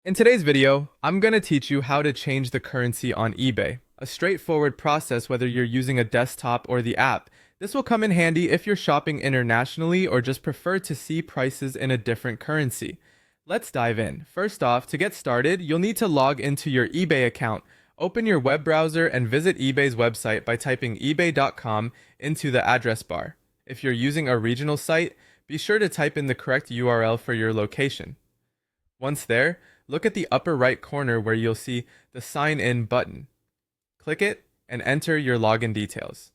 In today's video, I'm going to teach you how to change the currency on eBay. A straightforward process whether you're using a desktop or the app. This will come in handy if you're shopping internationally or just prefer to see prices in a different currency. Let's dive in. First off, to get started, you'll need to log into your eBay account. Open your web browser and visit eBay's website by typing ebay.com into the address bar. If you're using a regional site, be sure to type in the correct URL for your location. Once there, look at the upper right corner where you'll see the Sign In button. Click it and enter your login details.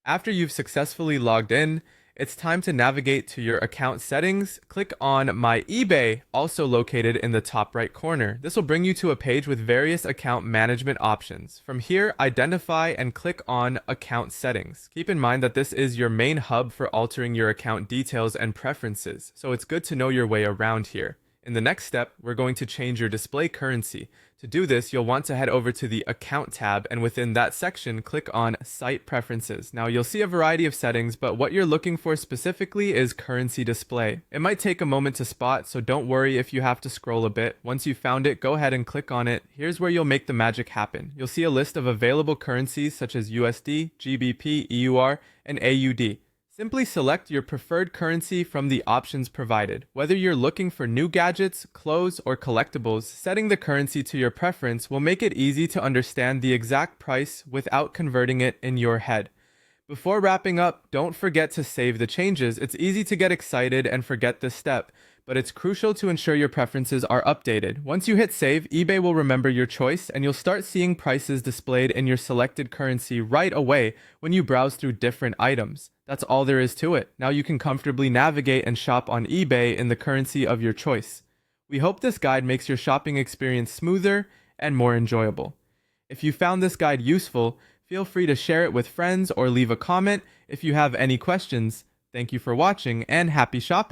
After you've successfully logged in, it's time to navigate to your account settings. Click on My eBay, also located in the top right corner. This will bring you to a page with various account management options. From here, identify and click on Account Settings. Keep in mind that this is your main hub for altering your account details and preferences, so it's good to know your way around here. In the next step, we're going to change your display currency. To do this, you'll want to head over to the Account tab, and within that section, click on Site Preferences. Now, you'll see a variety of settings, but what you're looking for specifically is currency display. It might take a moment to spot, so don't worry if you have to scroll a bit. Once you've found it, go ahead and click on it. Here's where you'll make the magic happen. You'll see a list of available currencies such as USD, GBP, EUR, and AUD. Simply select your preferred currency from the options provided. Whether you're looking for new gadgets, clothes, or collectibles, setting the currency to your preference will make it easy to understand the exact price without converting it in your head. Before wrapping up, don't forget to save the changes. It's easy to get excited and forget this step, but it's crucial to ensure your preferences are updated. Once you hit save, eBay will remember your choice and you'll start seeing prices displayed in your selected currency right away when you browse through different items. That's all there is to it. Now you can comfortably navigate and shop on eBay in the currency of your choice. We hope this guide makes your shopping experience smoother and more enjoyable. If you found this guide useful, feel free to share it with friends or leave a comment if you have any questions. Thank you for watching and happy shopping!